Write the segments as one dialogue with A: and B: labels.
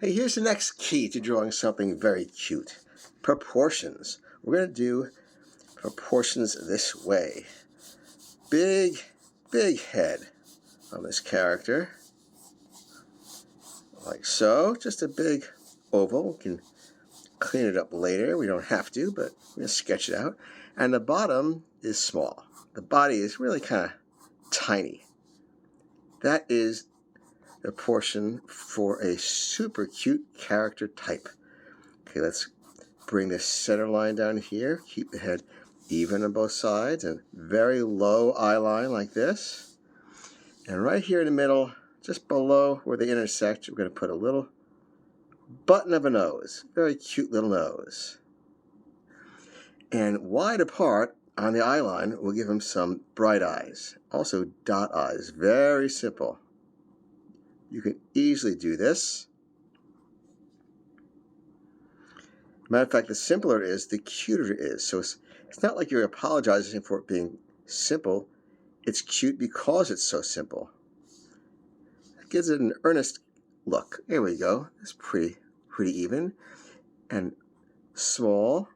A: Hey, here's the next key to drawing something very cute. Proportions. We're going to do proportions this way. Big head on this character. Like so. Just a big oval. We can clean it up later. We don't have to, but we're going to sketch it out. And the bottom is small. The body is really kind of tiny. That is the portion for a super cute character type. Okay, let's bring this center line down here. Keep the head even on both sides and very low eye line like this. And right here in the middle, just below where they intersect, we're going to put a little button of a nose. Very cute little nose. And wide apart on the eye line, we'll give him some bright eyes. Also dot eyes. Very simple. You can easily do this. Matter of fact, the simpler it is, the cuter it is. So it's not like you're apologizing for it being simple. It's cute because it's so simple. It gives it an earnest look. There we go. It's pretty even. And short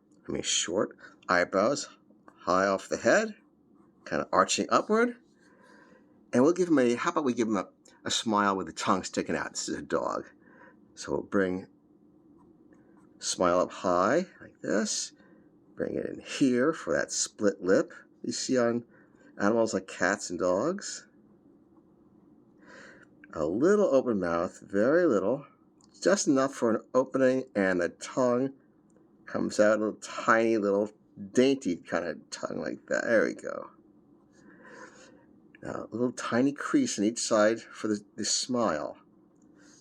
A: eyebrows, high off the head, kind of arching upward. And we'll give him how about we give him a smile with the tongue sticking out. This is a dog. So we'll bring smile up high like this. Bring it in here for that split lip you see on animals like cats and dogs. A little open mouth, very little. Just enough for an opening, and the tongue comes out, a little tiny little dainty kind of tongue like that. There we go. Now, a little tiny crease on each side for the smile.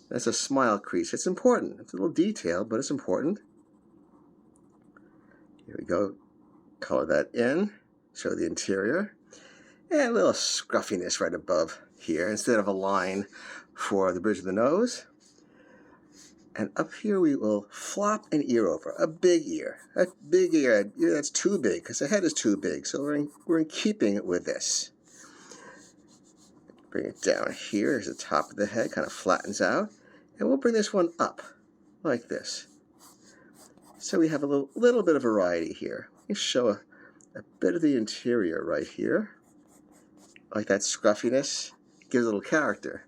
A: That's a smile crease. It's important. It's a little detail, but it's important. Here we go. Color that in. Show the interior. And a little scruffiness right above here instead of a line for the bridge of the nose. And up here we will flop an ear over. A big ear. A big ear. That's too big because the head is too big. So we're in keeping with this. Bring it down here. Here's the top of the head. Kind of flattens out. And we'll bring this one up like this. So we have a little bit of variety here. We show a bit of the interior right here. Like that scruffiness. Gives a little character.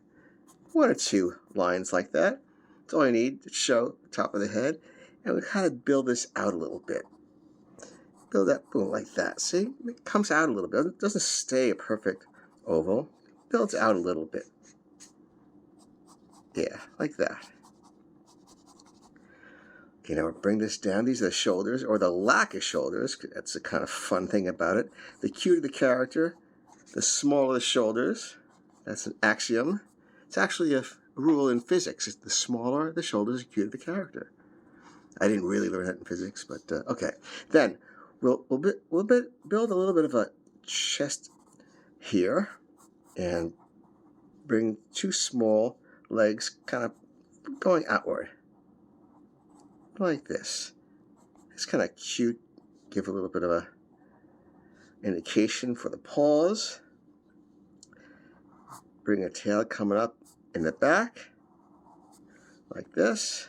A: One or two lines like that. That's all you need to show the top of the head. And we kind of build this out a little bit. Build that, boom, like that. See? It comes out a little bit. It doesn't stay a perfect oval. It builds out a little bit. Yeah, like that. Okay, now we'll bring this down. These are the shoulders, or the lack of shoulders. That's the kind of fun thing about it. The cuter the character, the smaller the shoulders. That's an axiom. It's actually a rule in physics. The smaller the shoulders, the cuter the character. I didn't really learn that in physics, but okay. Then we'll build a little bit of a chest here, and bring two small legs kind of going outward, like this. It's kind of cute. Give a little bit of a indication for the paws. Bring a tail coming up in the back, like this.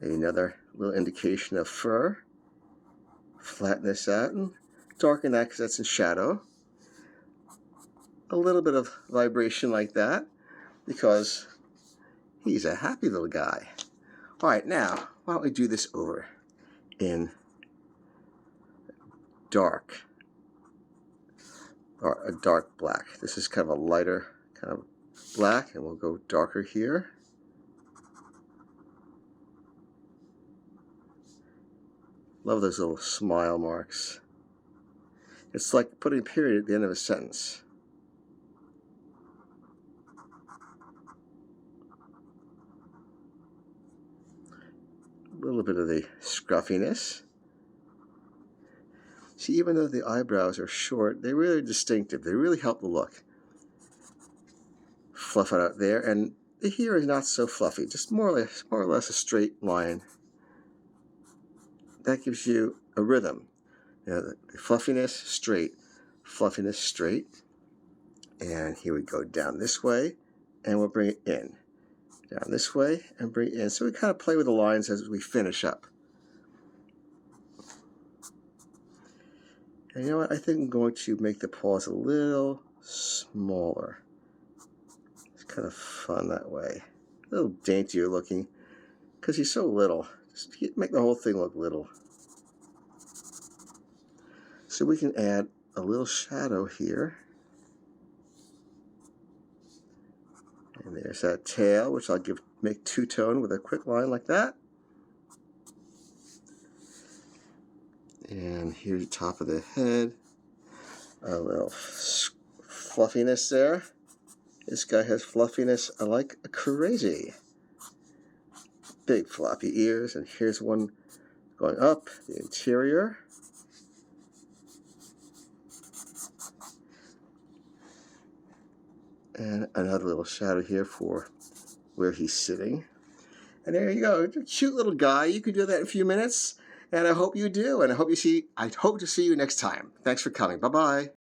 A: Maybe another little indication of fur. Flatten this out and darken that because that's in shadow. A little bit of vibration like that because he's a happy little guy. All right, now, why don't we do this over in dark, or a dark black. This is kind of a lighter kind of black, and we'll go darker here. Love those little smile marks. It's like putting a period at the end of a sentence. A little bit of the scruffiness. See, even though the eyebrows are short, they're really distinctive. They really help the look. Fluff it out there, and the hair is not so fluffy, just more or less a straight line. That gives you a rhythm. You know, the fluffiness, straight, fluffiness, straight. And here we go down this way, and we'll bring it in. down this way and bring it in. So we kind of play with the lines as we finish up. And you know what? I think I'm going to make the paws a little smaller. It's kind of fun that way. A little daintier looking because he's so little. Just make the whole thing look little. So we can add a little shadow here. And there's that tail, which I'll make two-tone with a quick line like that. And here's the top of the head. A little fluffiness there. This guy has fluffiness like crazy. Big floppy ears, and here's one going up the interior. And another little shadow here for where he's sitting. And there you go, cute little guy. You can do that in a few minutes, and I hope you do. And I hope to see you next time. Thanks for coming. Bye-bye.